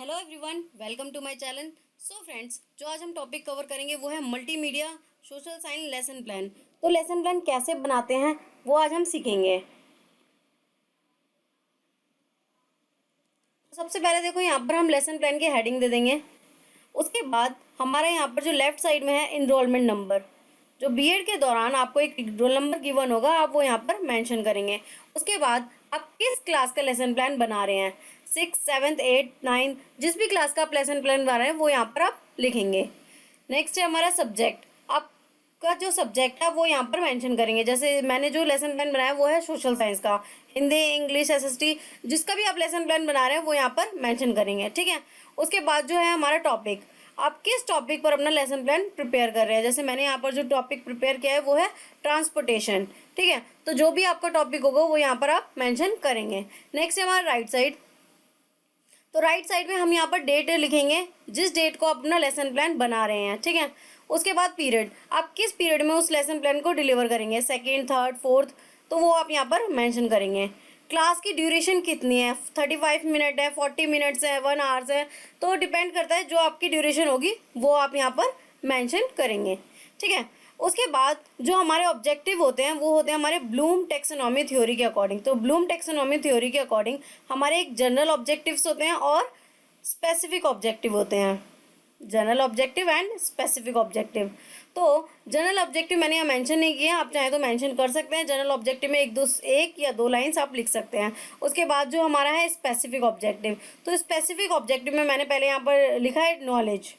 Hello everyone, welcome to my channel. So friends, जो आज हम टॉपिक कवर करेंगे वो है multimedia social science lesson plan. तो लेसन प्लान कैसे बनाते हैं वो आज हम सीखेंगे। सबसे पहले देखो, यहाँ पर हम लेसन प्लान की हेडिंग दे देंगे। उसके बाद हमारा यहाँ पर जो लेफ्ट साइड में है इनरोलमेंट नंबर, जो बीएड के दौरान आपको एक रोल नंबर गिवन होगा, आप वो यहाँ पर मेंशन करेंगे। उसके बाद आप किस क्लास का लेसन प्लान बना रहे हैं, 6, 7, 8, 9, जिस भी क्लास का आप लेसन प्लान बना रहे हैं वो यहाँ पर आप लिखेंगे। नेक्स्ट है हमारा सब्जेक्ट। आपका जो सब्जेक्ट है वो यहाँ पर मेंशन करेंगे। जैसे मैंने जो लेसन प्लान बनाया वो है सोशल साइंस का, हिंदी, इंग्लिश, एसएसटी, जिसका भी आप लेसन प्लान बना रहे हैं वो यहाँ पर मेंशन करेंगे। ठीक है। उसके बाद जो है हमारा टॉपिक, आप किस टॉपिक पर अपना लेसन प्लान प्रिपेयर कर रहे हैं। जैसे मैंने यहाँ पर जो टॉपिक प्रिपेयर किया है वो है ट्रांसपोर्टेशन। ठीक है, तो जो भी आपका टॉपिक होगा वो यहाँ पर आप मेंशन करेंगे। नेक्स्ट है हमारा राइट साइड। तो राइट साइड में हम यहाँ पर डेट लिखेंगे, जिस डेट को आप अपना लेसन प्लान बना रहे हैं। ठीक है। उसके बाद पीरियड, आप किस पीरियड में उस लेसन प्लान को डिलीवर करेंगे, सेकेंड, थर्ड, फोर्थ, तो वो आप यहाँ पर मेंशन करेंगे। क्लास की ड्यूरेशन कितनी है, 35 मिनट है, 40 मिनट्स है, 1 आवर्स है, तो डिपेंड करता है, जो आपकी ड्यूरेशन होगी वो आप यहाँ पर मेंशन करेंगे। ठीक है। उसके बाद जो हमारे ऑब्जेक्टिव होते हैं वो होते हैं हमारे ब्लूम टेक्सोनॉमी थ्योरी के अकॉर्डिंग। तो ब्लूम टेक्सोनॉमी थ्योरी के अकॉर्डिंग हमारे एक जनरल ऑब्जेक्टिव्स होते हैं और स्पेसिफिक ऑब्जेक्टिव होते हैं। General objective and specific objective. तो जनरल ऑब्जेक्टिव मैंने यहाँ मेंशन नहीं किया, आप चाहे तो मेंशन कर सकते हैं। जनरल ऑब्जेक्टिव में एक या दो लाइंस आप लिख सकते हैं। उसके बाद जो हमारा है स्पेसिफिक ऑब्जेक्टिव, तो स्पेसिफिक ऑब्जेक्टिव में मैंने पहले यहाँ पर लिखा है नॉलेज।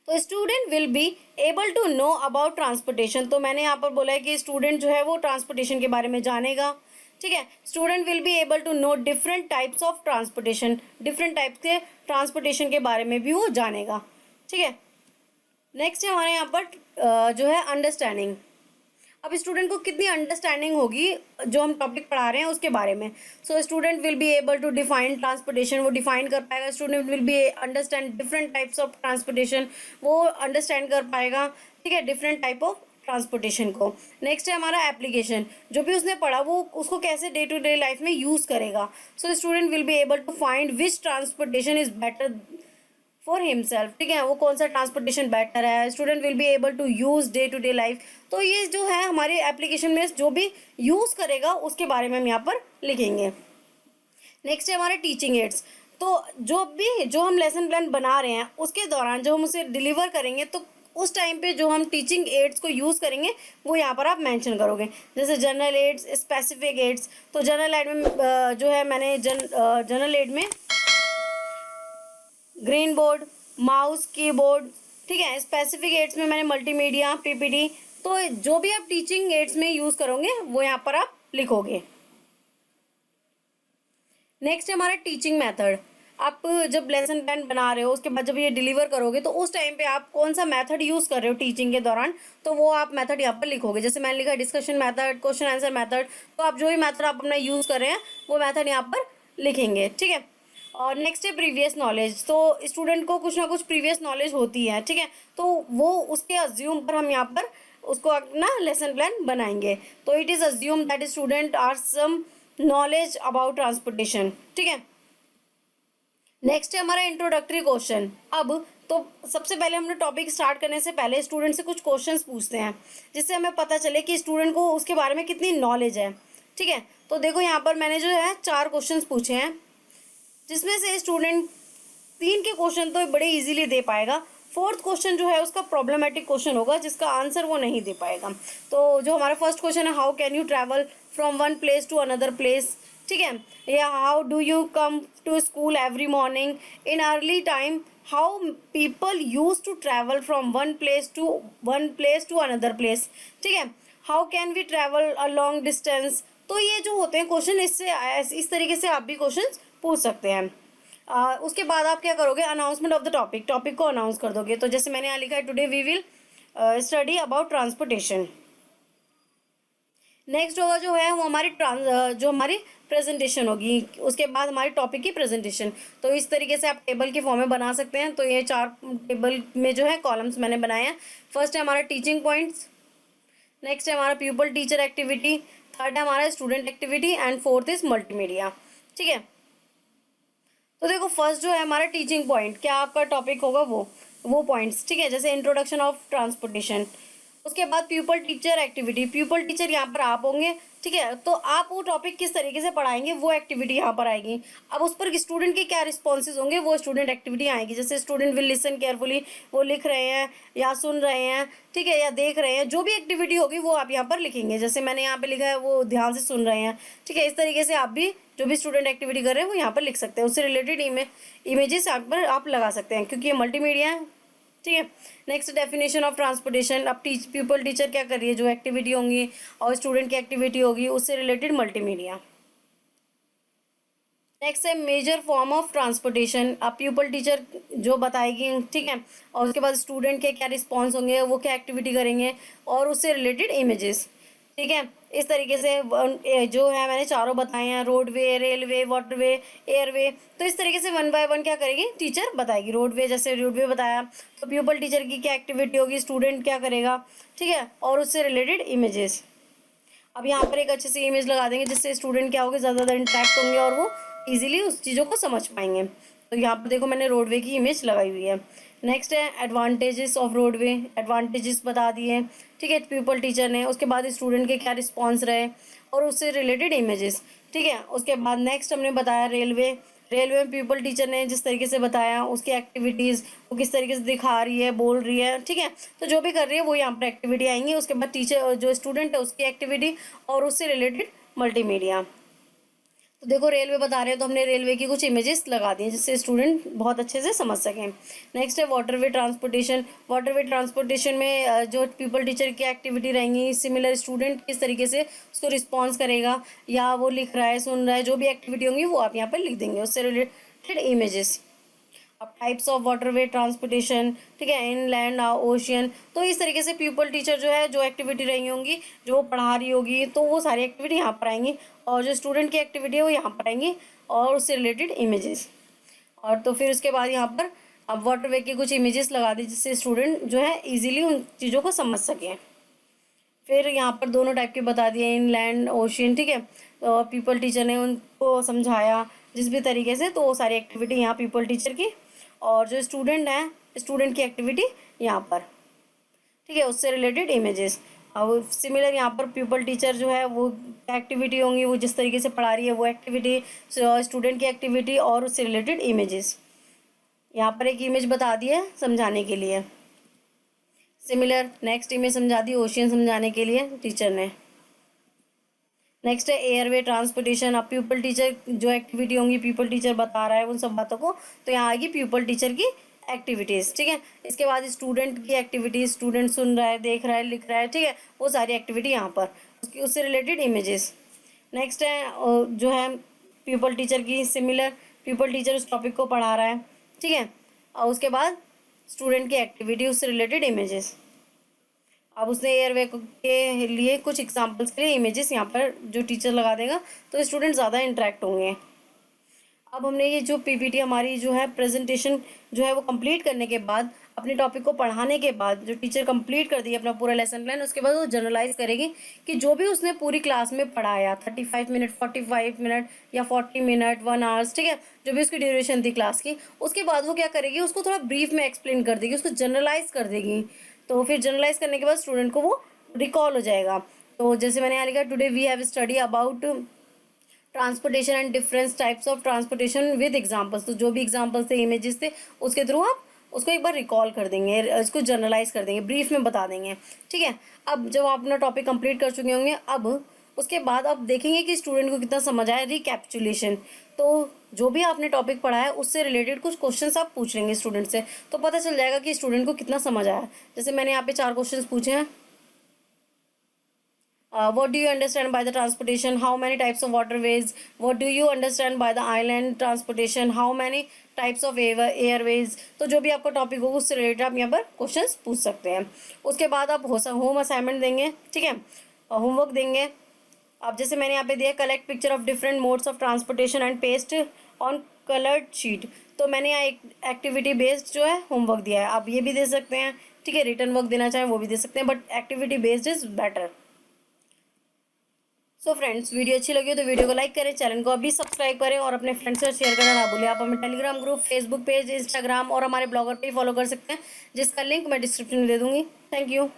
तो student will be able to know about transportation, तो मैंने यहाँ पर बोला है कि स्टूडेंट जो है वो ट्रांसपोर्टेशन के बारे में जानेगा। ठीक है। Student will be able to know different types of transportation, different types के ट्रांसपोर्टेशन के बारे में भी वो जानेगा। ठीक है। नेक्स्ट है हमारे यहाँ पर जो है अंडरस्टैंडिंग। अब स्टूडेंट को कितनी अंडरस्टैंडिंग होगी जो हम टॉपिक पढ़ा रहे हैं उसके बारे में। So student will be able to define transportation, वो डिफाइन कर पाएगा। Student will be understand different types of transportation, वो अंडरस्टैंड कर पाएगा। ठीक है, डिफरेंट टाइप ऑफ ट्रांसपोर्टेशन को। नेक्स्ट है हमारा एप्लीकेशन, जो भी उसने पढ़ा वो उसको कैसे डे टू डे लाइफ में यूज़ करेगा। So student will be able to find which transportation is better for himself. ठीक है, वो कौन सा ट्रांसपोर्टेशन बेटर है। Student will be able to use day to day life, तो ये जो है हमारे एप्लीकेशन में जो भी यूज़ करेगा उसके बारे में हम यहाँ पर लिखेंगे। नेक्स्ट है हमारे टीचिंग एड्स। तो जो हम लेसन प्लान बना रहे हैं उसके दौरान जो हम उसे डिलीवर करेंगे, तो उस टाइम पे जो हम टीचिंग एड्स को यूज़ करेंगे वो यहाँ पर आप मेंशन करोगे। जैसे जनरल एड्स, स्पेसिफिक एड्स। तो जनरल एड में जो है मैंने जनरल एड में ग्रीन बोर्ड, माउस, कीबोर्ड। ठीक है। स्पेसिफिक एड्स में मैंने मल्टीमीडिया, पीपीटी। तो जो भी आप टीचिंग एड्स में यूज़ करोगे वो यहाँ पर आप लिखोगे। नेक्स्ट है हमारा टीचिंग मेथड। आप जब लेसन प्लान बना रहे हो उसके बाद जब ये डिलीवर करोगे तो उस टाइम पे आप कौन सा मेथड यूज़ कर रहे हो टीचिंग के दौरान, तो वो आप मेथड यहाँ पर लिखोगे। जैसे मैंने लिखा discussion method, question answer method, तो आप जो भी मेथड आप अपना यूज़ कर रहे हैं वो मेथड यहाँ पर लिखेंगे। ठीक है। और नेक्स्ट है प्रीवियस नॉलेज। तो स्टूडेंट को कुछ ना कुछ प्रीवियस नॉलेज होती है। ठीक है, तो वो उसके अज्यूम पर हम यहाँ पर उसको अपना लेसन प्लान बनाएंगे। तो it is assume that student are some knowledge about transportation. ठीक है। नेक्स्ट है हमारा इंट्रोडक्टरी क्वेश्चन। अब तो सबसे पहले हमने टॉपिक स्टार्ट करने से पहले स्टूडेंट से कुछ क्वेश्चंस पूछते हैं, जिससे हमें पता चले कि स्टूडेंट को उसके बारे में कितनी नॉलेज है। ठीक है। तो देखो यहाँ पर मैंने जो है 4 क्वेश्चंस पूछे हैं, जिसमें से स्टूडेंट 3 के क्वेश्चन तो बड़े इजीली दे पाएगा। 4th क्वेश्चन जो है उसका प्रॉब्लमेटिक क्वेश्चन होगा, जिसका आंसर वो नहीं दे पाएगा। तो जो हमारा फर्स्ट क्वेश्चन है, how can you travel from one place to another place. ठीक है, या how do you come to school every morning in early time, how people use to travel from one place to another place. ठीक है, how can we travel a long distance. तो ये जो होते हैं क्वेश्चन, इस तरीके से आप भी क्वेश्चन पूछ सकते हैं। उसके बाद आप क्या करोगे, अनाउंसमेंट ऑफ द टॉपिक को अनाउंस कर दोगे। तो जैसे मैंने यहाँ लिखा है, today we will study about transportation. Next होगा जो है वो जो हमारी प्रेजेंटेशन होगी, उसके बाद हमारी टॉपिक की प्रेजेंटेशन। तो इस तरीके से आप टेबल के फॉर्म में बना सकते हैं। तो ये 4 टेबल में जो है कॉलम्स मैंने बनाए हैं। फर्स्ट है हमारा टीचिंग पॉइंट्स, नेक्स्ट है हमारा प्यूपल टीचर एक्टिविटी, थर्ड है हमारा student activity, and 4th is multimedia. ठीक है। तो देखो देखो फर्स्ट जो है हमारा टीचिंग पॉइंट, क्या आपका टॉपिक होगा वो पॉइंट्स, ठीक है, जैसे इंट्रोडक्शन ऑफ ट्रांसपोर्टेशन। उसके बाद pupil teacher activity, pupil teacher यहाँ पर आप होंगे, ठीक है, तो आप वो टॉपिक किस तरीके से पढ़ाएंगे वो एक्टिविटी यहाँ पर आएगी। अब उस पर स्टूडेंट के क्या रिस्पॉन्सेज होंगे वो स्टूडेंट एक्टिविटी आएगी, जैसे स्टूडेंट विल लिसन केयरफुली, वो लिख रहे हैं या सुन रहे हैं, ठीक है, या देख रहे हैं, जो भी एक्टिविटी होगी वो आप यहाँ पर लिखेंगे। जैसे मैंने यहाँ पे लिखा है वो ध्यान से सुन रहे हैं, ठीक है, इस तरीके से आप भी जो भी स्टूडेंट एक्टिविटी कर रहे हैं वो यहाँ पर लिख सकते हैं। उससे रिलेटेड इमेजेस यहाँ पर आप लगा सकते हैं क्योंकि ये मल्टीमीडिया है, ठीक है। नेक्स्ट डेफिनेशन ऑफ ट्रांसपोर्टेशन, अब प्यूपल टीचर क्या कर रही है, जो एक्टिविटी होंगी और स्टूडेंट की एक्टिविटी होगी उससे रिलेटेड मल्टीमीडिया। नेक्स्ट है मेजर फॉर्म ऑफ ट्रांसपोर्टेशन, अब प्यूपल टीचर जो बताएगी, ठीक है, और उसके बाद स्टूडेंट के क्या रिस्पॉन्स होंगे, वो क्या एक्टिविटी करेंगे और उससे रिलेटेड इमेजेस, ठीक है। इस तरीके से जो है मैंने चारों बताए हैं, रोडवे, रेलवे, वाटरवे, एयरवे, तो इस तरीके से वन बाय वन क्या करेगी टीचर बताएगी। रोडवे, जैसे रोडवे बताया तो प्यूपल टीचर की क्या एक्टिविटी होगी, स्टूडेंट क्या करेगा, ठीक है, और उससे रिलेटेड इमेजेस। अब यहाँ पर एक अच्छी सी इमेज लगा देंगे जिससे स्टूडेंट क्या होगा, ज़्यादा इंटरेक्ट होंगे और वो इजीली उस चीज़ों को समझ पाएंगे। तो यहाँ पर देखो मैंने रोडवे की इमेज लगाई हुई है। नेक्स्ट है एडवांटेजेस ऑफ रोडवे, एडवांटेजेस बता दिए, ठीक है, प्यूपल टीचर ने। उसके बाद स्टूडेंट के क्या रिस्पॉन्स रहे और उससे रिलेटेड इमेजेस, ठीक है। उसके बाद नेक्स्ट हमने बताया रेलवे, रेलवे में प्यूपल टीचर ने जिस तरीके से बताया उसकी एक्टिविटीज़, वो किस तरीके से दिखा रही है, बोल रही है, ठीक है, तो जो भी कर रही है वो यहाँ पर एक्टिविटी आएंगी। उसके बाद टीचर जो स्टूडेंट है उसकी एक्टिविटी और उससे रिलेटेड मल्टीमीडिया। तो देखो रेलवे बता रहे हैं तो हमने रेलवे की कुछ इमेजेस लगा दी हैं जिससे स्टूडेंट बहुत अच्छे से समझ सकें। नेक्स्ट है वाटरवे ट्रांसपोर्टेशन, वाटरवे ट्रांसपोर्टेशन में जो पीपल टीचर की एक्टिविटी रहेंगी, सिमिलर स्टूडेंट किस तरीके से उसको रिस्पॉन्स करेगा, या वो लिख रहा है, सुन रहा है, जो भी एक्टिविटी होंगी वो आप यहाँ पर लिख देंगे, उससे रिलेटेड इमेजेस। अब टाइप्स ऑफ वाटरवे ट्रांसपोर्टेशन, ठीक है, इनलैंड, ओशियन, तो इस तरीके से पीपल टीचर जो है जो एक्टिविटी रही होंगी, जो वो पढ़ा रही होगी, तो वो सारी एक्टिविटी यहाँ पर आएंगी और जो स्टूडेंट की एक्टिविटी है वो यहाँ पर आएंगी और उससे रिलेटेड इमेजेस। और तो फिर उसके बाद यहाँ पर अब वाटरवे की कुछ इमेजेस लगा दी जिससे स्टूडेंट जो है ईजिली उन चीज़ों को समझ सकें। फिर यहाँ पर दोनों टाइप के बता दिए, इनलैंड, ओशियन, ठीक है, तो पीपल टीचर ने उनको समझाया जिस भी तरीके से, तो वो सारी एक्टिविटी यहाँ पीपल टीचर की और जो स्टूडेंट है स्टूडेंट की एक्टिविटी यहाँ पर, ठीक है, उससे रिलेटेड इमेजेस। अब सिमिलर यहाँ पर पीपल टीचर जो है वो एक्टिविटी होंगी, वो जिस तरीके से पढ़ा रही है वो एक्टिविटी, स्टूडेंट की एक्टिविटी और उससे रिलेटेड इमेजेस। यहाँ पर एक इमेज बता दी है समझाने के लिए, सिमिलर नेक्स्ट इमेज समझा दी ओशियन समझाने के लिए टीचर ने। नेक्स्ट है एयरवे ट्रांसपोर्टेशन, अब पीपल टीचर जो एक्टिविटी होंगी पीपल टीचर बता रहा है उन सब बातों को, तो यहाँ आएगी पीपल टीचर की एक्टिविटीज़, ठीक है। इसके बाद स्टूडेंट की एक्टिविटीज़, स्टूडेंट सुन रहा है, देख रहा है, लिख रहा है, ठीक है, वो सारी एक्टिविटी यहाँ पर, उससे रिलेटेड इमेजेस। नेक्स्ट है जो है पीपल टीचर की, सिमिलर पीपल टीचर उस टॉपिक को पढ़ा रहा है, ठीक है, और उसके बाद स्टूडेंट की एक्टिविटी, उससे रिलेटेड इमेजेस। अब उसने एयरवे के लिए कुछ एग्जांपल्स के लिए इमेजेस यहाँ पर जो टीचर लगा देगा तो स्टूडेंट ज़्यादा इंटरेक्ट होंगे। अब हमने ये जो पीपीटी हमारी जो है प्रेजेंटेशन जो है वो कंप्लीट करने के बाद, अपने टॉपिक को पढ़ाने के बाद, जो टीचर कंप्लीट कर दी अपना पूरा लेसन प्लान, उसके बाद वो जनरलाइज करेगी कि जो भी उसने पूरी क्लास में पढ़ाया 35 मिनट, 45 मिनट या 40 मिनट, 1 आवर्स, ठीक है, जो भी उसकी ड्यूरेशन थी क्लास की, उसके बाद वो क्या करेगी, उसको थोड़ा ब्रीफ में एक्सप्लेन कर देगी, उसको जनरलाइज कर देगी। तो फिर जनरलाइज करने के बाद स्टूडेंट को वो रिकॉल हो जाएगा। तो जैसे मैंने यहाँ लिखा, today we have study about transportation and different types of transportation with examples, तो जो भी एग्जांपल्स थे, इमेजेस थे, उसके थ्रू आप उसको एक बार रिकॉल कर देंगे, इसको जनरलाइज कर देंगे, ब्रीफ में बता देंगे, ठीक है। अब जब आप अपना टॉपिक कंप्लीट कर चुके होंगे, अब उसके बाद आप देखेंगे कि स्टूडेंट को कितना समझ आया, रिकैप्चुलेशन, तो जो भी आपने टॉपिक पढ़ा है उससे रिलेटेड कुछ क्वेश्चंस आप पूछ लेंगे स्टूडेंट से, तो पता चल जाएगा कि स्टूडेंट को कितना समझ आया। जैसे मैंने यहाँ पे 4 क्वेश्चंस पूछे हैं। What do you understand by the transportation? How many types of waterways? What do you understand by the island transportation? How many types of airways? तो जो भी आपका टॉपिक होगा उससे रिलेटेड आप यहाँ पर क्वेश्चंस पूछ सकते हैं। उसके बाद आप होम असाइनमेंट देंगे, ठीक है, होमवर्क देंगे। अब जैसे मैंने यहाँ पे दिया, collect picture of different modes of transportation and paste on coloured sheet, तो मैंने यहाँ एक एक्टिविटी बेस्ड जो है होमवर्क दिया है, आप ये भी दे सकते हैं, ठीक है, रिटर्न वर्क देना चाहें वो भी दे सकते हैं, but activity based is better. So friends, video अच्छी लगी हो तो वीडियो को लाइक करें, चैनल को अभी सब्सक्राइब करें और अपने फ्रेंड्स से शेयर करना ना भूलें। आप हमें Telegram group, Facebook page, Instagram और हमारे ब्लॉगर पे फॉलो कर सकते हैं, जिसका लिंक मैं डिस्क्रिप्शन में दे दूँगी। Thank you.